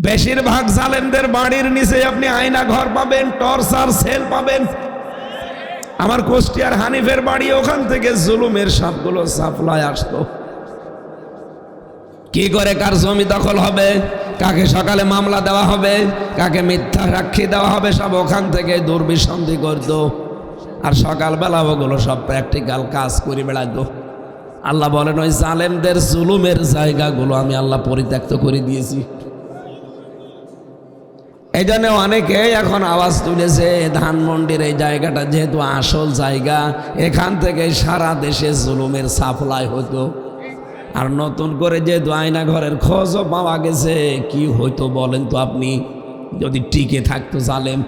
বেশিরভাগ জালেমদের বাড়ির নিচে আপনি আয়না ঘর পাবেন, টর্চার সেল পাবেন। আমার কুষ্টিয়ার হানিফের বাড়ি, ওখান থেকে জুলুমের সবগুলো সাপ্লাই আসতো। কি করে কার জমি দখল হবে, কাকে সকালে মামলা দেওয়া হবে, কাকে মিথ্যা সাক্ষী দেওয়া হবে, সব ওখান থেকে দুর্বিসন্ধি করতো। আর সকালবেলা ওগুলো সব প্র্যাকটিক্যাল কাজ করে বেড়াতো। আল্লাহ বলেন ওই জালেমদের জুলুমের জায়গাগুলো আমি আল্লাহ পরিত্যক্ত করে দিয়েছি। এই জন্য অনেকে এখন আওয়াজ তুলেছে ধানমন্ডির এই জায়গাটা যেহেতু আসল জায়গা, এখান থেকে সারা দেশে জুলুমের সাপ্লাই হতো। আর নতুন করে যেহেতু আয়না ঘরের খোঁজও পাওয়া গেছে, কি হইতো বলেন তো আপনি যদি টিকে থাকতো জালেম।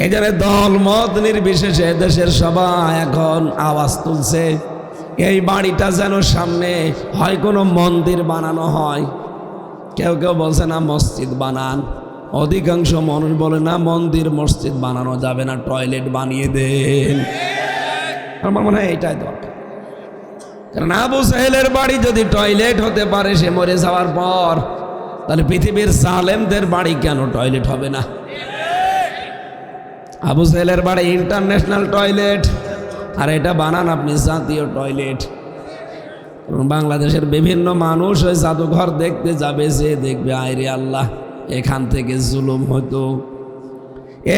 এই জন্য দল মত নির্বিশেষে দেশের সবাই এখন আওয়াজ তুলছে এই বাড়িটা যেন সামনে হয় কোনো মন্দির বানানো হয়। কেউ কেউ বলছে না মসজিদ বানান, অধিকাংশ মানুষ বলে না মন্দির মসজিদ বানানো যাবে না, টয়লেট বানিয়ে দেন। আমার মনে হয় এটাই দরকার। কারণ আবু সাহেলের বাড়ি যদি টয়লেট হতে পারে সে মরে যাওয়ার পর, তাহলে পৃথিবীর জালেমদের বাড়ি কেন টয়লেট হবে না? আবু সাহেলের বাড়ি ইন্টারন্যাশনাল টয়লেট, আর এটা বানান আপনি জাতীয় টয়লেট। বাংলাদেশের বিভিন্ন মানুষ ওই জাদুঘর দেখতে যাবে, যে দেখবে আয়রে আল্লাহ এখান থেকে জুলুম হতো,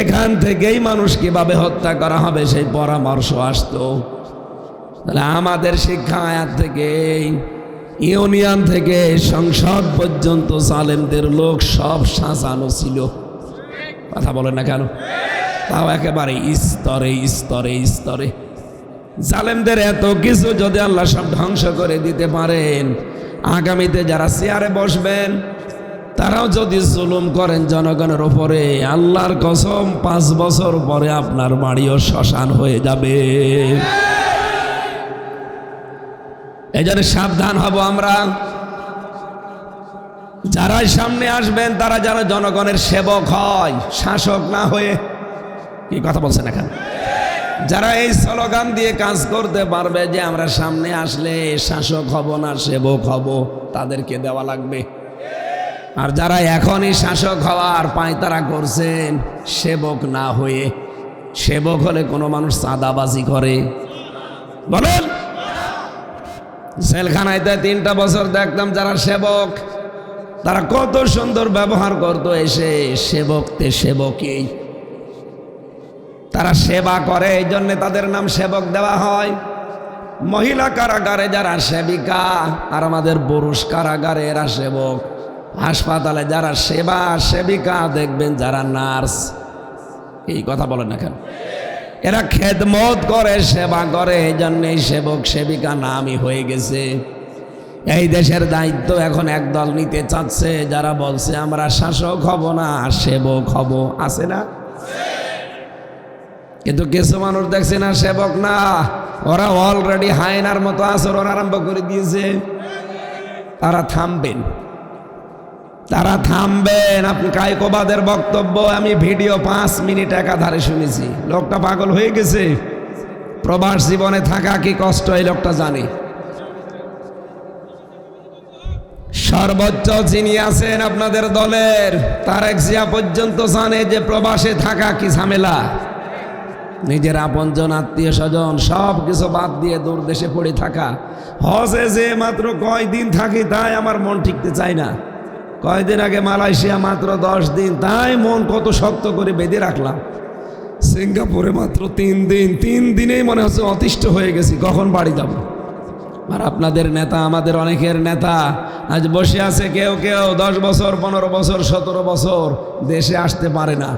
এখান থেকেই মানুষ কিভাবে হত্যা করা হবে সেই পরামর্শ আসতো। তাহলে আমাদের শিক্ষা আয়াত থেকে ইউনিয়ন থেকে সংসদ পর্যন্ত জালেমদের লোক সব সাজানো ছিল। কথা বলেন না কেন? তাও একেবারে স্তরে স্তরে স্তরে। জালেমদের এত কিছু যদি আল্লাহ সব ধ্বংস করে দিতে পারেন, আগামীতে যারা চেয়ারে বসবেন তারাও যদি জুলুম করেন জনগণের উপরে, আল্লাহর কসম 5 বছর পরে আপনার বাড়িও শ্মশান হয়ে যাবে। এই জন্য সাবধান হব আমরা। যারাই সামনে আসবেন তারা যেন জনগণের সেবক হয়, শাসক না হয়ে। কি কথা বলছেন এখন? যারা এই স্লোগান দিয়ে কাজ করতে পারবে যে আমরা সামনে আসলে শাসক হব না সেবক হব, তাদেরকে দেওয়া লাগবে। আর যারা এখনই শাসক হওয়ার পায়তারা করছেন সেবক না হয়ে, সেবক হলে কোনো মানুষ চাঁদাবাজি করে? বলেন। জেলখানায় 3টা বছর দেখতাম যারা সেবক, তারা কত সুন্দর ব্যবহার করতো। এসে সেবকতে সেবকই, তারা সেবা করে, এই জন্য তাদের নাম সেবক দেওয়া হয়। মহিলা কারাগারে যারা সেবিকা, আর আমাদের পুরুষ কারাগারে এরা সেবক। হাসপাতালে যারা সেবা সেবিকা দেখবেন যারা নার্স, এই কথা বলেন না কেন? এরা খেদমত করে, সেবা করে, এই জন্যই সেবক সেবিকা নামই হয়ে গেছে। এই দেশের দায়িত্ব এখন একদল নিতে চাচ্ছে, যারা বলছে আমরা শাসক হব না সেবক হব। আছে না? কিন্তু কিছু মানুষ দেখছে না সেবক না, ওরা অলরেডি হায়নার মতো আচরণ আরম্ভ করে দিয়েছে। তারা থামবেন, তারা থামবেন। আপনি কায়কোবাদের বক্তব্য আমি ভিডিও 5 মিনিট একাধারে শুনেছি। লোকটা পাগল হয়ে গেছে। প্রবাস জীবনে থাকা কি কষ্ট এই লোকটা জানে। সর্বোচ্চ যিনি আছেন আপনাদের দলের তারেক জিয়া পর্যন্ত জানে যে প্রবাসে থাকা কি ঝামেলা। নিজের আপনজন আত্মীয় স্বজন সব কিছু বাদ দিয়ে দূর দেশে পড়ে থাকা। হজে যে মাত্র কয়দিন থাকি তাই আমার মন ঠিকতে চায় না। কয়দিন আগে মালয়েশিয়া মাত্র 10 দিন, তাই মন কত শক্ত করে বেঁধে রাখলাম। সিঙ্গাপুরে মাত্র 3 দিন, 3 দিনেই মনে হচ্ছে অতিষ্ঠ হয়ে গেছি, কখন বাড়ি যাব। আর আপনাদের নেতা, আমাদের অনেকের নেতা আজ বসে আছে, কেউ কেউ 10 বছর 15 বছর 17 বছর দেশে আসতে পারে না।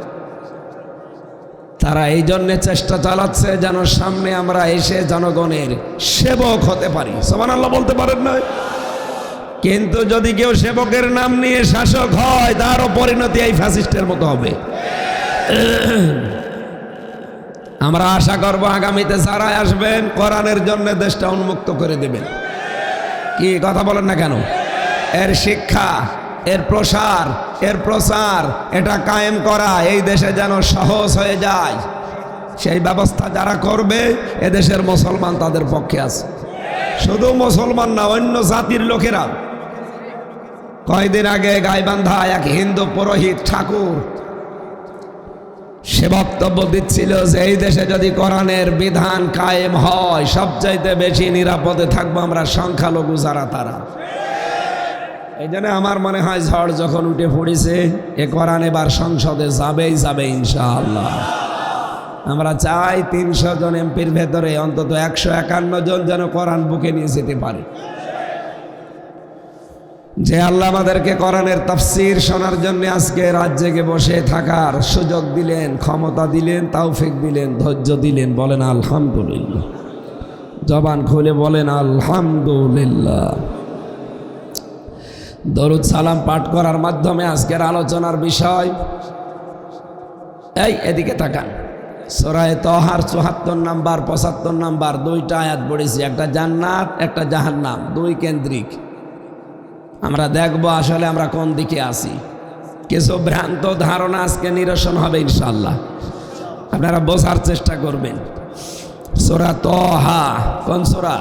তারা এই জন্যে চেষ্টা চালাচ্ছে যেন সামনে আমরা এসে জনগণের সেবক হতে পারি। সুবহানাল্লাহ বলতে পারেন না? কিন্তু যদি কেউ সেবকের নাম নিয়ে শাসক হয়, তারও পরিণতি এই ফ্যাসিস্টের মতো হবে। আমরা আশা করব আগামীতে যারা আসবেন কোরআনের জন্য দেশটা উন্মুক্ত করে দেবেন। কি কথা বলেন না কেন? এর শিক্ষা, এর প্রসার, এর প্রচার, এটা কায়েম করা এই দেশে যেন সহজ হয়ে যায়, সেই ব্যবস্থা যারা করবে এদেশের মুসলমান তাদের পক্ষে আছে। শুধু মুসলমান না, অন্য জাতির লোকেরা কয়দিন আগে গাইবান্ধা এক হিন্দু পুরোহিত ঠাকুর সে বক্তব্য দিচ্ছিল যে এই দেশে যদি কোরআনের বিধান কায়েম হয় সবচাইতে বেশি নিরাপদে থাকবো আমরা সংখ্যালঘু যারা তারা। এই জন্য আমার মনে হয় ঝড় যখন উঠে পড়েছে এ কোরআন এবার সংসদে যাবেই যাবে ইনশাআল্লাহ। আমরা চাই ৩০০ জন এমপির ভেতরে অন্তত ১৫১ জন যেন কোরআন বুকে নিয়ে যেতে পারে। যে আল্লাহ আমাদেরকে কোরআনের তাফসীর শোনার জন্য আজকে রাত জেগে বসে থাকার সুযোগ দিলেন, ক্ষমতা দিলেন, তৌফিক দিলেন, ধৈর্য দিলেন, বলেন আলহামদুলিল্লাহ। জবান খুলে বলেন আলহামদুলিল্লাহ। দরুদ সালাম পাঠ করার মাধ্যমে আজকের আলোচনার বিষয়, এই এদিকে তাকান, সূরা তাহার ৭৪ নাম্বার ৭৫ নাম্বার দুইটা আয়াত পড়েছি, একটা জান্নাত একটা জাহান্নাম, দুই কেন্দ্রিক। আমরা দেখব আসলে আমরা কোন দিকে আছি। কিছু ভ্রান্ত ধারণা আজকে নিরসন হবে ইনশাআল্লাহ, আপনারা বোঝার চেষ্টা করবেন। সূরা তাহা কোন সূরা?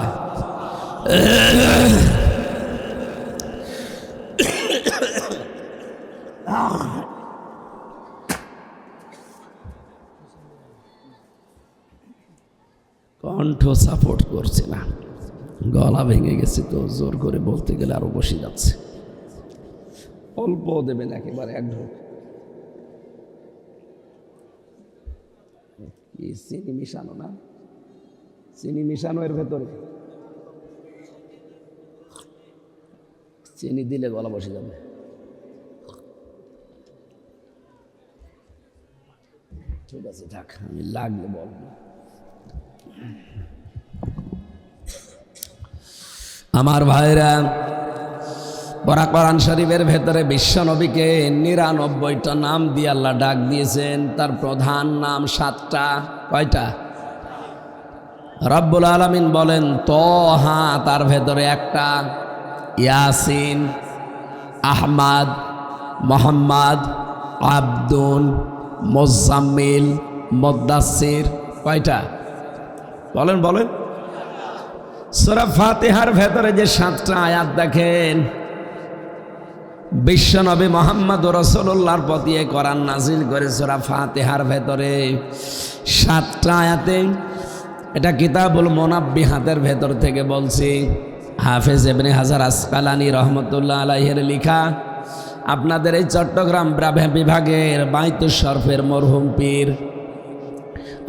কণ্ঠ সাপোর্ট করছে না, গলা ভেঙে গেছে তো জোর করে বলতে গেলে আরো বসে যাচ্ছে। অল্প দেবেন, একেবারে এক ঢোক। চিনি মিশানো না? চিনি মিশানো এর ভেতরে? চিনি দিলে গলা বসে যাবে। ঠিক আছে থাক, আমি লাগলে বলবো। আমার ভাইরা, পরা কোরআন শরীফের ভেতরে বিশ্ব নবীকে ৯৯টা নাম দিয়ে আল্লাহ ডাক দিয়েছেন। তার প্রধান নাম ৭টা। কয়টা? রব্বুল আলামিন বলেন তহা, তার ভেতরে একটা ইয়াসিন, আহমাদ, মোহাম্মদ, আব্দুল, মুজাম্মিল, মুদ্দাসির। কয়টা? বলেন বলেন। সূরা ফাতিহার ভেতরে যে ৭টা আয়াত দেখেন, বিশ্বনবী মুহাম্মদুর রাসূলুল্লাহর প্রতি এই কোরআন নাজিল করে সূরা ফাতিহার ভেতরে ৭টা আয়াতে। এটা কিতাবুল মুনাব্বিহাতের ভেতর থেকে বলছি, হাফেজ ইবনে হাজার আসকালানী রহমতুল্লাহ আলাইহির লেখা। আপনাদের এই চট্টগ্রাম বিভাগের বাইতুশ শরফের মরহুম পীর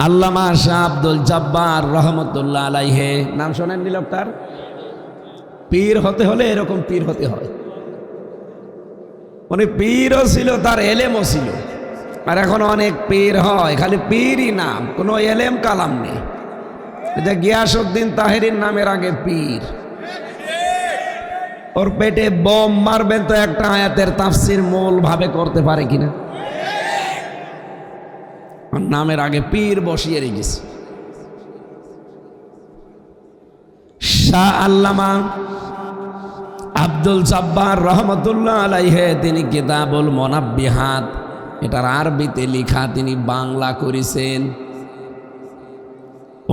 আল্লামা শাহ আব্দুল জব্বার রহমতুল্লাহ আলাইহে, নাম শোনেননি লোকটার? পীর হতে হলে এরকম পীর হতে হয়। উনি পীরও ছিল, তার এলেমও ছিল। আর এখন অনেক পীর হয়, খালি পীরই নাম, কোনো এলেম কালাম নেই। এটা গিয়াসউদ্দিন তাহেরির নামের আগে পীর। ওর পেটে বোম মারবেন তো একটা আয়াতের তাফসীর মূল ভাবে করতে পারে কিনা? নামের আগে পীর বসিয়ে রেখেছে। শাহ আল্লামা আব্দুল জব্বার রহমতুল্লাহ আলাইহে তিনি কিতাবুল মুনাব্বিহাত, এটার আরবিতে লেখা, তিনি বাংলা করেছেন।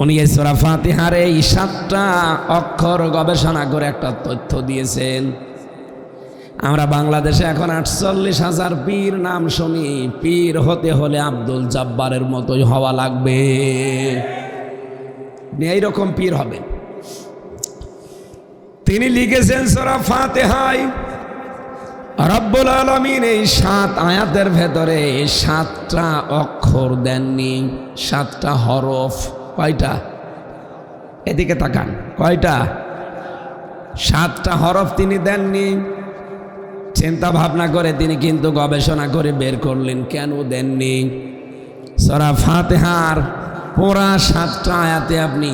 উনি এই সূরা ফাতিহার এই ৭টা অক্ষর গবেষণা করে একটা তথ্য দিয়েছেন। আমরা বাংলাদেশে এখন ৪৮,০০০ পীর নাম শুনি। পীর হতে হলে আব্দুল জব্বারের মতোই হওয়া লাগবে, এইরকম পীর হবে। তিনি লিখেছেন সূরা ফাতিহায় রব্বুল আলামিন এই ৭ আয়াতের ভেতরে ৭টা অক্ষর দেননি, ৭টা হরফ। কয়টা? এদিকে তাকান, কয়টা? ৭টা হরফ তিনি দেননি। চিন্তা ভাবনা করে তিনি কিন্তু গবেষণা করে বের করলেন কেন দেননি। সূরা ফাতিহার পুরা ৭টা আয়াতে আপনি